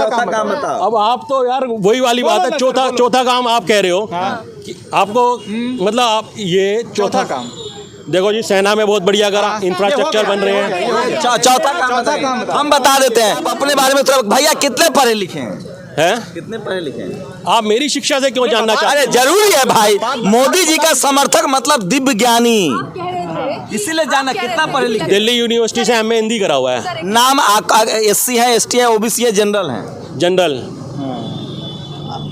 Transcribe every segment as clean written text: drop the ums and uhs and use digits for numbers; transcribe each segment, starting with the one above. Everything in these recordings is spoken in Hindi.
चौथा काम बताओ। अब आप तो यार वही वाली बात है, चौथा काम आप कह रहे हो कि आपको मतलब आप ये चौथा काम देखो जी, सेना में बहुत बढ़िया करा, इंफ्रास्ट्रक्चर बन रहे हैं। चौथा काम हम बता देते हैं अपने बारे में। तो भैया कितने पढ़े लिखे हैं? कितने पढ़े लिखे हैं? आप मेरी शिक्षा से क्यों जानना चाहते हैं? अरे जरूरी है भाई, मोदी जी का समर्थक मतलब दिव्य ज्ञानी, इसीलिए जाना कितना पढ़े लिखे। दिल्ली यूनिवर्सिटी से एमए हिंदी करा हुआ है। नाम SC है, ST है, OBC है, जनरल है। जनरल।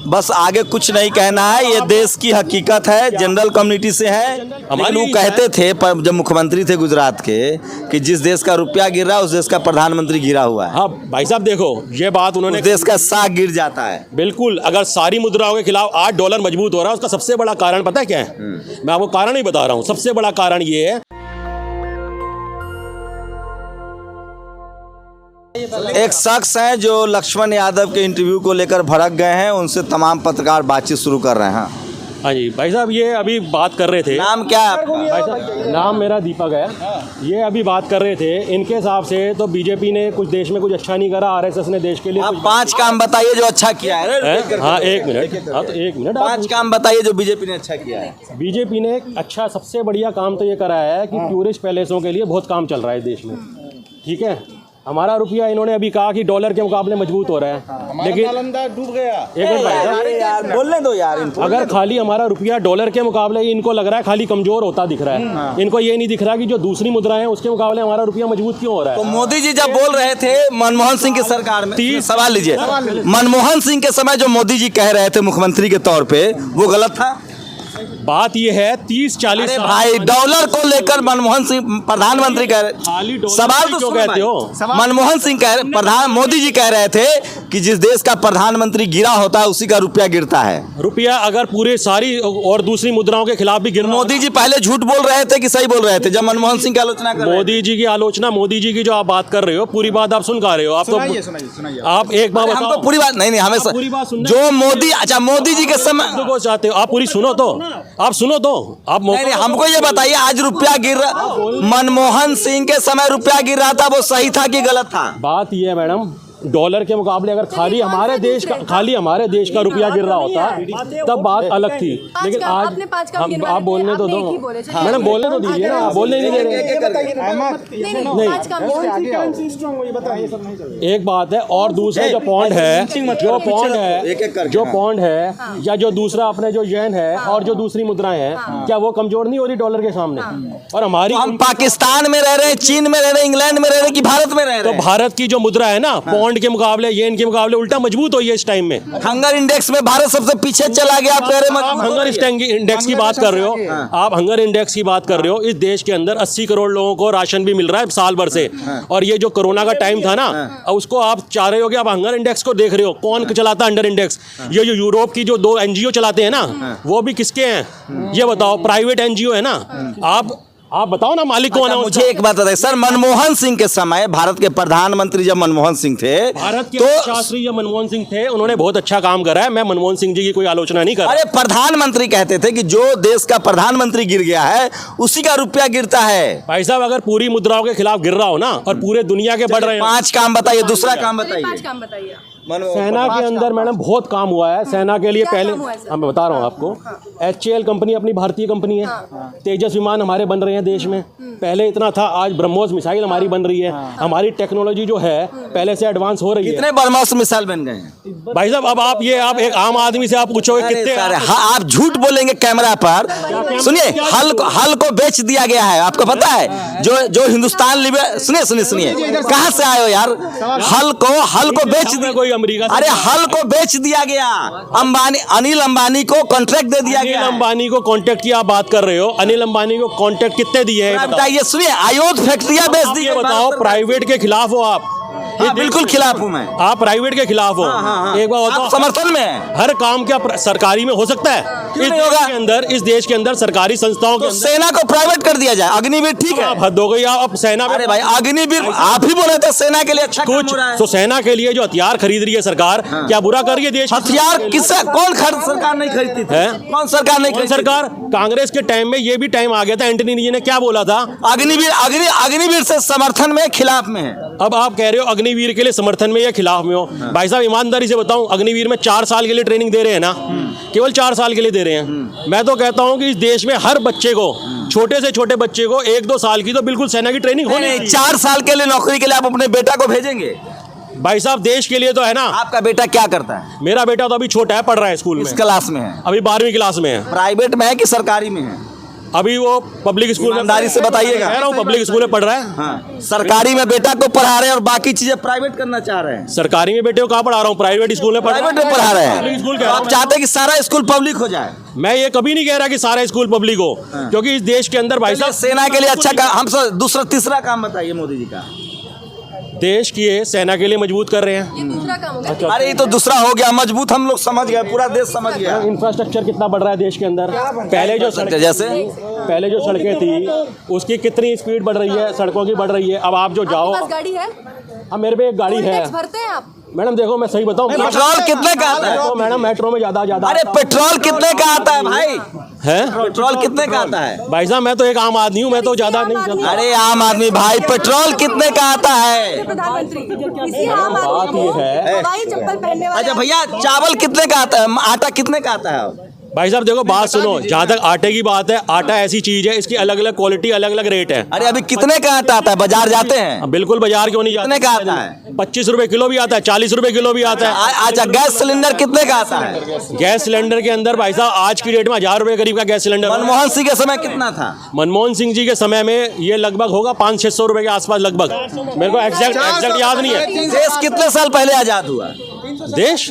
बस आगे कुछ नहीं कहना है, ये देश की हकीकत है। जनरल कम्युनिटी से है। हमारे लोग कहते थे पर जब मुख्यमंत्री थे गुजरात के कि जिस देश का रुपया गिर रहा है उस देश का प्रधानमंत्री गिरा हुआ है। हाँ भाई साहब देखो, ये बात उन्होंने, देश का साख गिर जाता है। बिल्कुल। अगर सारी मुद्राओं के खिलाफ $8 मजबूत हो रहा है, उसका सबसे बड़ा कारण पता है क्या है? मैं आपको कारण ही बता रहा हूँ। सबसे बड़ा कारण ये है, एक शख्स हैं जो लक्ष्मण यादव के इंटरव्यू को लेकर भड़क गए हैं, उनसे तमाम पत्रकार बातचीत शुरू कर रहे हैं। हाँ जी भाई साहब, ये अभी बात कर रहे थे। नाम क्या है आपका? भाई साहब नाम मेरा दीपक है। ये अभी बात कर रहे थे, इनके हिसाब से तो बीजेपी ने कुछ देश में कुछ अच्छा नहीं करा, RSS ने देश के लिए आप 5 काम बताइए जो अच्छा किया है। हाँ 1 मिनट, हाँ तो 1 मिनट। 5 काम बताइए जो बीजेपी ने अच्छा किया है। बीजेपी ने एक अच्छा सबसे बढ़िया काम तो ये करा है कि टूरिस्ट पैलेसों के लिए बहुत काम चल रहा है देश में। ठीक है, हमारा रुपया इन्होंने अभी कहा कि डॉलर के मुकाबले मजबूत हो रहा है, लेकिन डूब गया। एक मिनट भाई साहब, यार बोलने दो यार इनको। अगर खाली हमारा रुपया डॉलर के मुकाबले इनको लग रहा है खाली कमजोर होता दिख रहा है, इनको ये नहीं दिख रहा कि जो दूसरी मुद्राएं हैं उसके मुकाबले हमारा रुपया मजबूत क्यों हो रहा तो है। मोदी जी जब बोल रहे थे मनमोहन सिंह की सरकार में, सवाल लीजिए, मनमोहन सिंह के समय जो मोदी जी कह रहे थे मुख्यमंत्री के तौर पे, वो गलत था? बात ये है 30-40 साल भाई डॉलर को लेकर मनमोहन सिंह प्रधानमंत्री कह रहे, सवाल तो क्यों कहते हो? मनमोहन सिंह कह रहे, मोदी जी कह रहे थे कि जिस देश का प्रधानमंत्री गिरा होता है उसी का रुपया गिरता है। रुपया अगर पूरे सारी और दूसरी मुद्राओं के खिलाफ भी गिरना, मोदी जी पहले झूठ बोल रहे थे कि सही बोल रहे थे जब मनमोहन सिंह की आलोचना कर रहे थे? मोदी जी की आलोचना, मोदी जी की जो आप बात कर रहे हो, पूरी बात आप सुन का रहे हो। आप तो आप एक बात हम तो पूरी बात नहीं हमें पूरी बात सुनना जो मोदी, अच्छा मोदी जी के समय को चाहते हो आप पूरी सुनो तो, आप सुनो तो, आप नहीं हमको ये बताइए, आज रुपया गिर रहा, मनमोहन सिंह के समय रुपया गिर रहा था, वो सही था कि गलत था? बात ये है मैडम, डॉलर के मुकाबले अगर खाली हमारे देश का रुपया गिर रहा होता तब बात अलग थी, लेकिन आज हम आप बोलने तो दो मैडम, बोलने तो दीजिए ना, आप बोलने नहीं दे रहे। नहीं, एक बात है, और दूसरा जो पॉइंट है या जो दूसरा अपने जो येन है और जो दूसरी मुद्राएं हैं, क्या वो कमजोर नहीं हो रही डॉलर के सामने? और हमारी, हम पाकिस्तान में रह रहे हैं, चीन में रह रहे हैं, इंग्लैंड में रह रहे हैं कि भारत में रह रहे तो हैं? भारत की जो मुद्रा है ना, पॉन्ड के मुकाबले, येन के मुकाबले उल्टा मजबूत हुई है इस टाइम में। हंगर इंडेक्स में भारत सबसे पीछे चला गया। आप कह रहे आप हंगर इंडेक्स की बात कर रहे हो, आप हंगर इंडेक्स की बात कर रहे हो। इस देश के अंदर 80 करोड़ लोगों को राशन भी मिल रहा है साल भर से, और ये जो कोरोना का टाइम था ना, उसको आप चाह रहे हो कि आप हंगर इंडेक्स को देख रहे हो। कौन चलाता है अंडर इंडेक्स? ये जो यूरोप की जो 2 NGO चलाते हैं ना, वो भी किसके हैं ये बताओ? प्राइवेट NGO है ना। आप बताओ ना मालिक कौन है? मुझे एक बात बताइए सर, मनमोहन सिंह के समय भारत के प्रधानमंत्री जब मनमोहन सिंह थे, भारत के तो शास्त्री जब मनमोहन सिंह थे, उन्होंने बहुत अच्छा काम करा है। मैं मनमोहन सिंह जी की कोई आलोचना नहीं कर रहा। अरे प्रधानमंत्री कहते थे कि जो देश का प्रधानमंत्री गिर गया है उसी का रुपया गिरता है। भाई साहब अगर पूरी मुद्राओं के खिलाफ गिर रहा हो ना और पूरे दुनिया के बढ़ रहे हैं, 5 काम बताइए, दूसरा काम बताइए। 5 काम बताइए। सेना के अंदर मैडम बहुत काम हुआ है। सेना के लिए पहले मैं बता रहा हूँ आपको, HAL कंपनी अपनी भारतीय कंपनी है। तेजस विमान हमारे बन रहे हैं देश में, पहले इतना था, आज ब्रह्मोस मिसाइल हमारी बन रही है। हमारी टेक्नोलॉजी जो है पहले से एडवांस हो रही है। कितने ब्रह्मोस मिसाइल बन गए हैं भाई साहब? अब आप एक आम आदमी से आप पूछोगे कितने, आप झूठ बोलेंगे कैमरा पर। सुनिए, हल को बेच दिया गया है, आपको पता है? जो हिंदुस्तान सुनिए कहाँ से आए हो यार? हल को बेच दिया कोई अमेरिका, अरे हल को बेच दिया गया। अनिल अंबानी को कॉन्ट्रैक्ट दे दिया गया। अनिल अंबानी को कॉन्ट्रैक्ट की आप बात कर रहे हो, अनिल अंबानी को कॉन्ट्रैक्ट कितने दिए हैं? बताइए, सुनिए, आयोध फैक्ट्रियां बेच दी। बताओ, प्राइवेट के खिलाफ हो आप? बिल्कुल खिलाफ हूं मैं। आप प्राइवेट के खिलाफ हो? एक बार बताओ, समर्थन में है। हर काम क्या सरकारी में हो सकता है? इस देश के अंदर सरकारी संस्थाओं के सेना को प्राइवेट कर दिया जाए। अग्निवीर ठीक है, हद हो गई। आप सेना, अरे भाई अग्निवीर आप ही बोले थे सेना के लिए अच्छा कुछ तो सेना के लिए जो हथियार खरीद रही है सरकार, क्या बुरा कर रही है देश? हथियार किससे, कौन सरकार नहीं खरीदती थी? कौन सरकार नहीं खरीदती? सरकार कांग्रेस के टाइम में ये भी टाइम आ गया था, एंटनी जी ने क्या बोला था? अग्निवीर से समर्थन में खिलाफ में है। अब आप कह रहे हो अग्निवीर के लिए समर्थन में या खिलाफ में हो। भाई साहब ईमानदारी से बताऊं, अग्निवीर में 4 साल के लिए ट्रेनिंग दे रहे हैं ना, केवल 4 साल के लिए दे रहे हैं। मैं तो कहता हूं कि इस देश में हर बच्चे को, छोटे से छोटे बच्चे को 1-2 साल की तो बिल्कुल सेना की ट्रेनिंग होनी चाहिए। 4 साल के लिए नौकरी के लिए आप अपने बेटा को भेजेंगे? भाई साहब देश के लिए तो है ना। आपका बेटा क्या करता है? मेरा बेटा तो अभी छोटा है, पढ़ रहा है स्कूल में। किस क्लास में है? अभी 12वीं क्लास में है। प्राइवेट में है कि सरकारी में है? अभी वो पब्लिक स्कूल में, ईमानदारी से बताइएगा। कह रहा हूँ पब्लिक स्कूल में पढ़ रहा है। हाँ। सरकारी में बेटा को पढ़ा रहे हैं और बाकी चीजें प्राइवेट करना चाह रहे हैं। सरकारी में बेटे को कहाँ पढ़ा रहा हूँ, प्राइवेट स्कूल में प्राइवेट में पढ़ा रहे पब्लिक हैं। स्कूल तो कह रहा आप हूँ। चाहते हैं कि सारा स्कूल पब्लिक हो जाए? मैं ये कभी नहीं कह रहा कि सारा स्कूल पब्लिक हो, क्योंकि इस देश के अंदर भाई साहब सेना के लिए अच्छा काम, हम दूसरा तीसरा काम बताइए मोदी जी का। देश की ये सेना के लिए मजबूत कर रहे हैं। ये दूसरा काम होगा। अरे ये तो दूसरा हो गया, मजबूत हम लोग समझ गए, पूरा देश समझ गया। इंफ्रास्ट्रक्चर कितना बढ़ रहा है देश के अंदर। पहले जो सड़कें थी उसकी कितनी स्पीड बढ़ रही है, सड़कों की बढ़ रही है। अब आप जो जाओ, आपके पास गाड़ी है? अब मेरे पे एक गाड़ी है। टैक्स भरते हैं आप? मैडम देखो मैं सही बताऊं, पेट्रोल कितने का आता है? तो मैडम मेट्रो में ज्यादा अरे पेट्रोल कितने का आता है भाई? है। पेट्रोल कितने का आता है? भाई साहब मैं तो एक आम आदमी हूँ, मैं तो ज्यादा नहीं चलता। अरे आम आदमी भाई, पेट्रोल कितने का आता है? प्रधानमंत्री इसी आम बात आदमी ये को है। हवाई चप्पल पहनने वाले। अच्छा भैया, चावल कितने का आता है? आटा कितने का आता है? भाई साहब देखो बात सुनो, जहाँ तक आटे की बात है, आटा ऐसी चीज है, इसकी अलग अलग क्वालिटी, अलग अलग रेट है। अरे अभी कितने का आटा आता है? बाजार जाते हैं? बिल्कुल बाजार क्यों नहीं जाते? कितने का आता है? 25 रुपए किलो भी आता है, 40 रुपए किलो भी आता है। अच्छा गैस सिलेंडर कितने का आता है? गैस सिलेंडर के अंदर भाई साहब आज की डेट में 1000 रुपए करीब का गैस सिलेंडर। मनमोहन सिंह के समय कितना था? मनमोहन सिंह जी के समय में ये लगभग होगा 500-600 रुपए के आसपास लगभग। मेरे को एग्जैक्ट याद नहीं है। देश कितने साल पहले आजाद हुआ? देश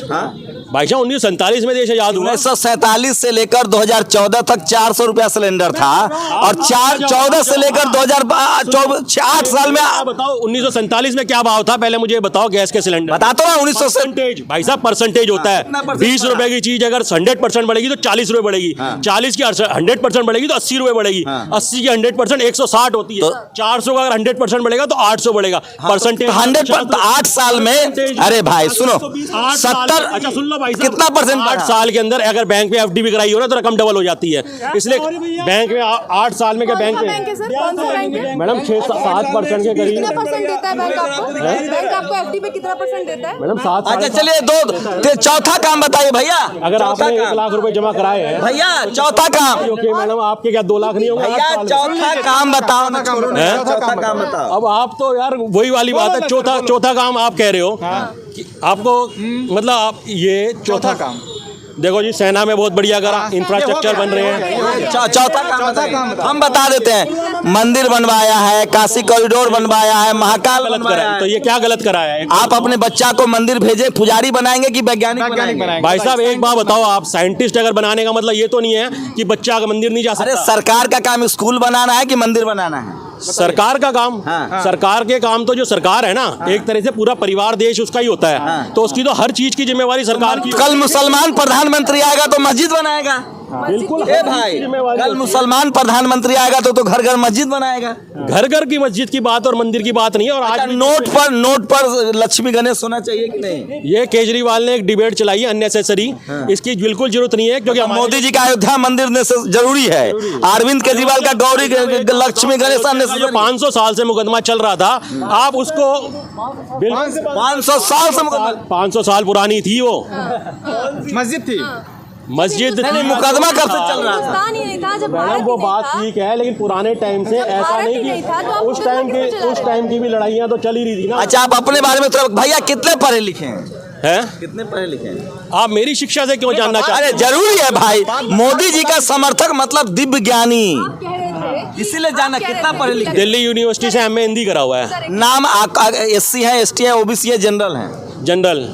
भाई साहब 1947 में देश आजाद हुआ। 1947 से लेकर 2014 तक 400 रुपया सिलेंडर था, और 14 से लेकर 2024 8 साल में। बताओ 1947 में क्या भाव था, पहले मुझे बताओ गैस के सिलेंडर। बताता हूँ 1900 भाई साहब परसेंटेज होता है। 20 रुपए की चीज अगर 100% बढ़ेगी तो 40 रुपए बढ़ेगी। 40 की 100% बढ़ेगी तो 80 रुपए बढ़ेगी। 80 की 100% 160 होती है। 400 का अगर 100% बढ़ेगा तो 800 बढ़ेगा। परसेंटेज 100 8 साल में। अरे भाई सुनो, 70। अच्छा सुन लो भाई साहब, कितना परसेंट? 8 साल के अंदर अगर बैंक में एफडी भी कराई हो ना तो रकम डबल हो जाती है। इसलिए बैंक में 8 साल में क्या बैंक कौन सा बैंक है सर? कौन सा बैंक है? मैडम 6-7% के करीब। कितना परसेंट देता है बैंक आपको? बैंक आपको एफडी पे कितना परसेंट देता है? मैडम 7 अच्छा चलिए, दो चौथा काम बताइए भैया। अगर आपने 1 लाख रुपए जमा कराए हैं भैया, चौथा काम। ओके मैडम, आपके क्या 2 लाख नहीं होंगे? भैया चौथा काम बताओ ना, छोड़ो ना, चौथा काम बताओ। अब आप तो यार वही वाली बात है, चौथा काम आप कह रहे हो कि आपको मतलब आप ये चौथा काम देखो जी, सेना में बहुत बढ़िया करा, इंफ्रास्ट्रक्चर बन रहे हैं। चौथा काम हम बता देते हैं। मंदिर बनवाया है, काशी कॉरिडोर बनवाया है, महाकाल गलत बनवाया करा है। है। तो ये क्या गलत कराया है? आप अपने बच्चा को मंदिर भेजे, पुजारी बनाएंगे कि वैज्ञानिक बनाएंगे? भाई साहब एक बात बताओ, आप साइंटिस्ट अगर बनाने का मतलब ये तो नहीं है कि बच्चा मंदिर नहीं जा अरे सकता। सरकार का काम स्कूल बनाना है कि मंदिर बनाना है? सरकार का काम। हाँ। सरकार के काम तो जो सरकार है ना, एक तरह से पूरा परिवार देश उसका ही होता है। तो उसकी तो हर चीज की जिम्मेवारी सरकार की। कल मुसलमान प्रधानमंत्री आएगा तो मस्जिद बनाएगा। बिल्कुल ए भाई, कल मुसलमान प्रधानमंत्री आएगा तो घर घर मस्जिद बनाएगा। घर घर की मस्जिद की बात और मंदिर की बात नहीं है। और आज भी नोट पर लक्ष्मी गणेश होना चाहिए कि नहीं? ये केजरीवाल ने एक डिबेट चलाई है अननेसेसरी। इसकी बिल्कुल जरूरत नहीं है, क्योंकि मोदी जी का अयोध्या मंदिर ने जरूरी है। अरविंद केजरीवाल का गौरी लक्ष्मी गणेश जो 500 साल से मुकदमा चल रहा था, आप उसको 500 साल से 500 साल पुरानी थी वो मस्जिद थी। मस्जिद थी। मुकदमा कब से चल रहा था? हिंदुस्तान ही नहीं था जब मैडम भारत वो ही बात नहीं था। ठीक है, लेकिन पुराने टाइम से ऐसा भारत नहीं ही नहीं था, तो आप कि उस टाइम की भी लड़ाइयाँ तो चल ही रही थी ना। अच्छा आप अपने बारे में थोड़ा, भैया कितने पढ़े लिखे हैं? है कितने पढ़े लिखे हैं? आप मेरी शिक्षा से क्यों जानना चाहते अरे जरूरी है भाई, मोदी जी का समर्थक मतलब दिव्य ज्ञानी, आप कह रहे थे इसीलिए जाना कितना पढ़े लिखे। दिल्ली यूनिवर्सिटी से एमए हिंदी करा हुआ है। नाम SC है, ST है, OBC है, जनरल है? जनरल।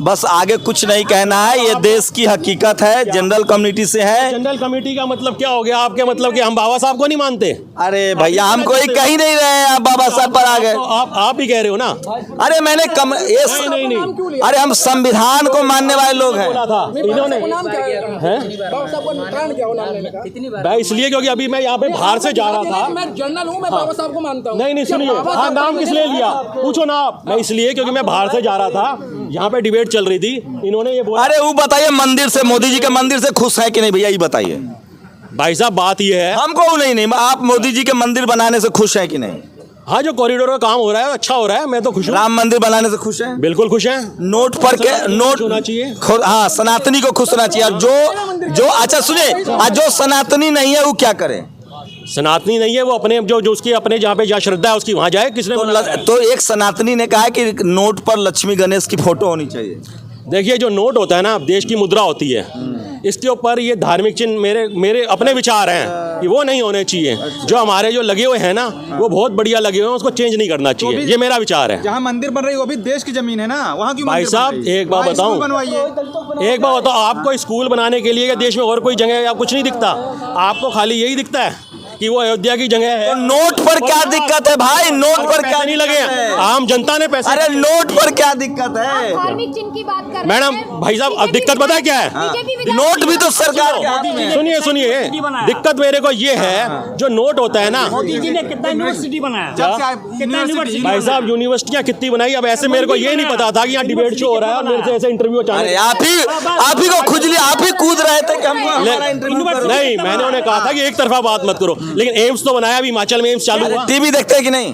बस आगे कुछ नहीं कहना है, ये देश की हकीकत है। जनरल कम्युनिटी से है। जनरल कमेटी का मतलब क्या हो गया आपके? मतलब कि हम बाबा साहब को नहीं मानते? अरे भैया हम कोई कह ही नहीं रहे हैं, आप बाबा साहब पर आ गए। तो आप ही कह रहे हो ना। अरे मैंने नहीं। अरे हम संविधान को मानने वाले लोग हैं। बोला था इन्होंने भाई, इसलिए क्योंकि अभी मैं यहाँ पे बाहर से जा रहा था। मैं जनरल हूँ, मैं बाबा साहब को मानता हूँ। नहीं सुनिए, हाँ नाम किस लिए लिया पूछो ना आप। मैं इसलिए क्योंकि मैं बाहर से जा रहा था, यहाँ पे डिबेट चल रही थी, इन्होंने ये बोला। अरे वो बताइए, मंदिर से, मोदी जी के मंदिर से खुश है कि नहीं भैया, ये बताइए। भाई साहब बात ये है, हमको नहीं, आप मोदी जी के मंदिर बनाने से खुश है कि नहीं? हाँ, जो कॉरिडोर का काम हो रहा है अच्छा हो रहा है, मैं तो खुश हूँ। राम मंदिर बनाने से खुश हैं? बिल्कुल खुश हैं। नोट पर के नोट होना चाहिए। हाँ, सनातनी को खुश होना चाहिए। और जो अच्छा सुनिए, जो सनातनी नहीं है वो क्या करे? सनातनी नहीं है वो अपने जो उसकी अपने जहाँ श्रद्धा है उसकी वहाँ जाए। किसने तो एक सनातनी ने कहा है कि नोट पर लक्ष्मी गणेश की फोटो होनी चाहिए। देखिए, जो नोट होता है ना, देश की मुद्रा होती है, इसके ऊपर ये धार्मिक चिन्ह मेरे अपने विचार हैं कि वो नहीं होने चाहिए। जो हमारे जो लगे हुए हैं ना, वो बहुत बढ़िया लगे हुए हैं, उसको चेंज नहीं करना चाहिए। ये मेरा विचार है। जहाँ मंदिर बन रही है वो भी देश की जमीन है ना, वहाँ क्यों भाई साहब, एक बात बताऊं, एक बात बताओ, आपको स्कूल बनाने के लिए देश में और कोई जगह या कुछ नहीं दिखता? आपको खाली यही दिखता है कि वो अयोध्या की जगह है। तो नोट पर क्या दिक्कत है भाई? नोट पर क्या नहीं लगे? आम जनता ने पैसे। अरे नोट पर क्या दिक्कत है धार्मिक चिन्ह की बात कर मैडम? भाई साहब, अब दिक्कत पता है क्या है? नोट भी तो सरकार के हाथ में है। सुनिए सुनिए, दिक्कत मेरे को ये है, जो नोट होता है ना, मोदी जी ने कितना यूनिवर्सिटी बनाया? कितना यूनिवर्सिटी? भाई साहब, यूनिवर्सिटियाँ कितनी बनाई? अब ऐसे मेरे को ये नहीं पता था कि यहाँ डिबेट शो हो रहा है और मेरे से ऐसे इंटरव्यू अरे आप ही को खुजली, आप ही कूद रहे थे कि हमको हमारा इंटरव्यू करो। नहीं, मैंने उन्हें कहा था कि एक तरफा बात मत करो, लेकिन एम्स तो बनाया, अभी हिमाचल में एम्स चालू हुआ। टीवी देखते हैं कि नहीं?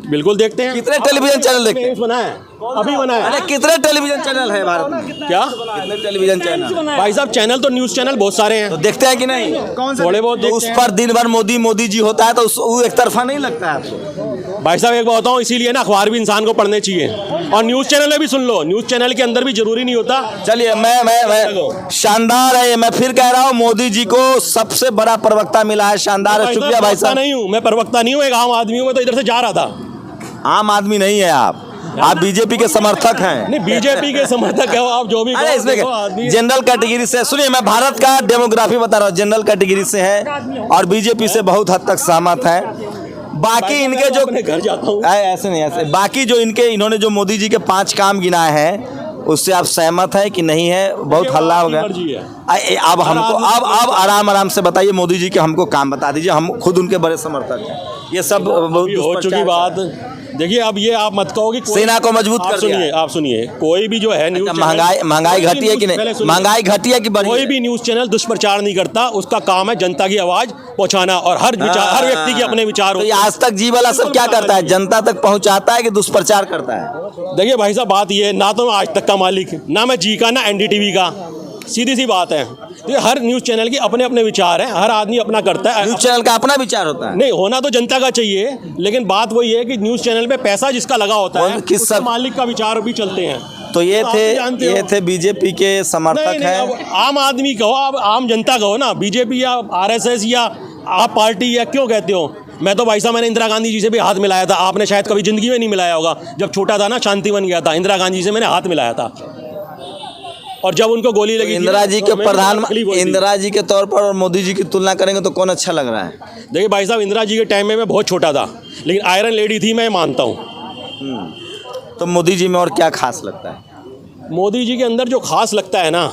बिल्कुल देखते हैं। कितने टेलीविजन चैनल देखते हैं? एम्स बना है, अभी बना है। अरे कितने टेलीविजन चैनल है भारत में? क्या कितने टेलीविजन चैनल? भाई साहब, चैनल तो न्यूज चैनल बहुत सारे हैं, तो देखते हैं कि नहीं? थोड़े बहुत तो उस देखते पर दिन भर मोदी जी होता है, तो वो एक तरफा नहीं लगता है आपको? हैं। भाई साहब, एक बात बताऊं, इसीलिए ना अखबार भी इंसान को पढ़ने चाहिए, और न्यूज चैनल में भी सुन लो। न्यूज चैनल के अंदर भी जरूरी नहीं होता। चलिए, मैं शानदार है, मैं फिर कह रहा हूँ, मोदी जी को सबसे बड़ा प्रवक्ता मिला है। शानदार है, शुक्रिया भाई साहब। नहीं हूँ मैं, प्रवक्ता नहीं हूँ, एक आम आदमी हूँ। मैं तो इधर से जा रहा था। आम आदमी नहीं है आप बीजेपी के समर्थक हैं। नहीं, बीजेपी के समर्थक हो आप, जो भी अरे इसमें जनरल कैटेगरी से, सुनिए, मैं भारत का डेमोग्राफी बता रहा हूँ, जनरल कैटेगरी से है और बीजेपी से बहुत हद तक सहमत है। बाकी इनके जो घर जाता हूँ, ऐसे नहीं, ऐसे बाकी जो इन्होंने जो मोदी जी के 5 काम गिनाए हैं, उससे आप सहमत है कि नहीं है? बहुत हल्ला हो गया। अब हमको अब आराम से बताइए, मोदी जी के हमको काम बता दीजिए, हम खुद उनके बड़े समर्थक हैं। ये सब हो चुकी बात। देखिए, अब ये आप मत कहो कि सेना को मजबूत कर दिया। आप सुनिए, कोई भी जो है न्यूज महंगाई घटी है कि नहीं? महंगाई घटी है कि बढ़ी? कोई भी न्यूज चैनल दुष्प्रचार नहीं करता, उसका काम है जनता की आवाज पहुंचाना, और हर व्यक्ति के अपने विचार। तो ये आज तक जी वाला सब क्या करता है? जनता तक पहुंचाता है कि दुष्प्रचार करता है? देखिए भाई साहब, बात ये है, ना तो मैं आज तक का मालिक, ना मैं जी का, ना एनडीटीवी का, सीधी सी बात है। तो हर न्यूज चैनल के अपने अपने विचार हैं, हर आदमी अपना करता है। न्यूज चैनल का अपना विचार होता है? नहीं, होना तो जनता का चाहिए, लेकिन बात वही है कि न्यूज चैनल पे पैसा जिसका लगा होता है, उसके मालिक का विचार भी चलते हैं। तो ये थे बीजेपी के समर्थक हैं। आम आदमी कहो, आप आम जनता कहो ना, बीजेपी या आरएसएस या आप पार्टी या क्यों कहते हो? मैं तो भाई साहब, मैंने इंदिरा गांधी जी से भी हाथ मिलाया था। आपने शायद कभी जिंदगी में नहीं मिलाया होगा। जब छोटा था ना, शांति बन गया था, इंदिरा गांधी से मैंने हाथ मिलाया था, और जब उनको गोली लगी, इंदिरा जी के इंदिरा जी के तौर पर और मोदी जी की तुलना करेंगे तो कौन अच्छा लग रहा है? देखिए भाई साहब, इंदिरा जी के टाइम में मैं बहुत छोटा था, लेकिन आयरन लेडी थी, मैं मानता हूँ। तो मोदी जी में और क्या खास लगता है? मोदी जी के अंदर जो खास लगता है ना,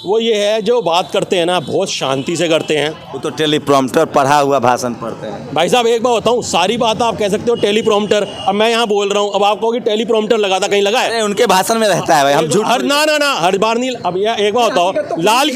वो ये है, जो बात करते हैं ना, बहुत शांति से करते हैं। वो तो टेलीप्रॉम्प्टर पढ़ा हुआ भाषण पढ़ते हैं। भाई साहब, एक बात बताऊं, सारी बात आप कह सकते हो टेलीप्रॉम्प्टर। अब मैं यहाँ बोल रहा हूँ, अब आप कहोगे टेलीप्रॉम्प्टर लगा था, कहीं लगा है? उनके भाषण में रहता है भाई, हम झूठ ना हर बार नहीं। अब एक बात बताओ, लाल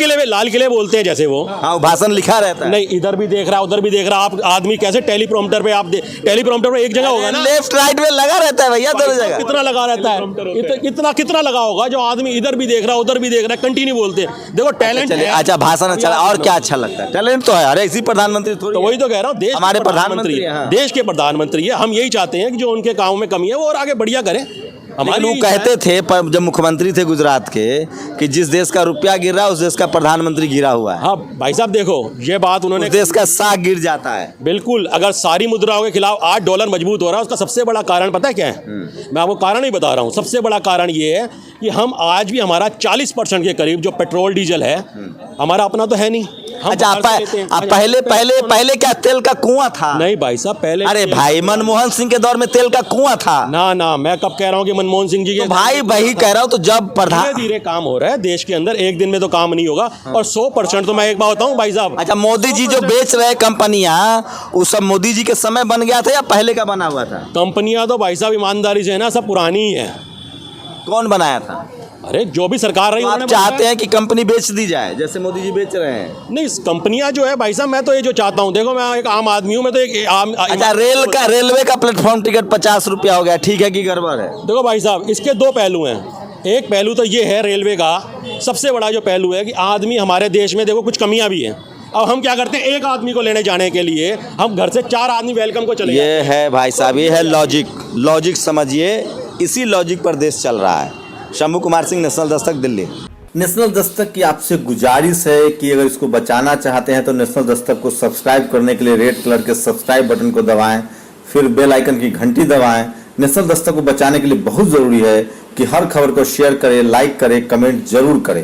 किले बोलते हैं जैसे वो, हाँ, भाषण लिखा रहता है। नहीं, इधर भी देख रहा, उधर भी देख रहा, आप आदमी कैसे टेलीप्रॉम्प्टर पे टेलीप्रॉम्प्टर पे एक जगह होगा ना, लेफ्ट राइट में लगा रहता है भैया, दोनों जगह। कितना लगा रहता है? कितना लगा होगा, जो आदमी इधर भी देख रहा, उधर भी देख रहा, कंटिन्यू बोलते हैं। देखो, टैलेंट। अच्छा, भाषण अच्छा, और क्या अच्छा लगता है? टैलेंट तो है। अरे इसी प्रधानमंत्री थोड़ी, तो वही तो कह रहा हूँ, देश हमारे प्रधानमंत्री, देश के प्रधानमंत्री है। हम यही चाहते हैं कि जो उनके काम में कमी है वो और आगे बढ़िया करें। हमारे लोग कहते थे जब मुख्यमंत्री थे गुजरात के, कि जिस देश का रुपया गिर रहा है उस देश का प्रधानमंत्री गिरा हुआ है। हाँ भाई साहब, देखो, ये बात उन्होंने, देश का साख गिर जाता है। बिल्कुल। अगर सारी मुद्राओं के खिलाफ $8 मजबूत हो रहा है, उसका सबसे बड़ा कारण पता है क्या है? मैं आपको कारण ही बता रहा हूँ। सबसे बड़ा कारण ये है कि हम आज भी, हमारा 40% के करीब जो पेट्रोल डीजल है, हमारा अपना तो है नहीं। अच्छा, पहले क्या तेल का कुआं था? नहीं भाई साहब, पहले, अरे भाई, मनमोहन सिंह के दौर में तेल का कुआं था ना। मैं कब कह रहा हूँ कि मनमोहन सिंह जी के, तो भाई वही कह रहा हूँ। तो जब धीरे धीरे काम हो रहा है देश के अंदर, एक दिन में तो काम नहीं होगा। और 100% तो मैं एक बात बताऊँ भाई साहब। अच्छा, मोदी जी जो बेच रहे कंपनियां, वो सब मोदी जी के समय बन गया था या पहले का बना हुआ था? कंपनियां तो भाई साहब ईमानदारी से है ना, सब पुरानी ही है। कौन बनाया था? अरे जो भी सरकार रही तो आप उन्होंने चाहते हैं कि कंपनी बेच दी जाए जैसे मोदी जी बेच रहे हैं? नहीं, कंपनियां जो है भाई साहब, मैं तो ये जो चाहता हूँ, देखो मैं एक आम आदमी हूँ, मैं तो एक आम अच्छा, रेलवे का प्लेटफॉर्म टिकट 50 रुपया हो गया, ठीक है कि गड़बड़ है? देखो भाई साहब, इसके दो पहलू हैं। एक पहलू तो ये है रेलवे का, सबसे बड़ा जो पहलू है कि आदमी हमारे देश में देखो कुछ कमियां भी हैं। अब हम क्या करते हैं, एक आदमी को लेने जाने के लिए हम घर से 4 आदमी वेलकम को चले ये है भाई साहब, ये है लॉजिक समझिए, इसी लॉजिक पर देश चल रहा है। शंभू कुमार सिंह, नेशनल दस्तक, दिल्ली। नेशनल दस्तक की आपसे गुजारिश है कि अगर इसको बचाना चाहते हैं तो नेशनल दस्तक को सब्सक्राइब करने के लिए रेड कलर के सब्सक्राइब बटन को दबाएं, फिर बेल आइकन की घंटी दबाएं। नेशनल दस्तक को बचाने के लिए बहुत जरूरी है कि हर खबर को शेयर करें, लाइक करें, कमेंट जरूर करें।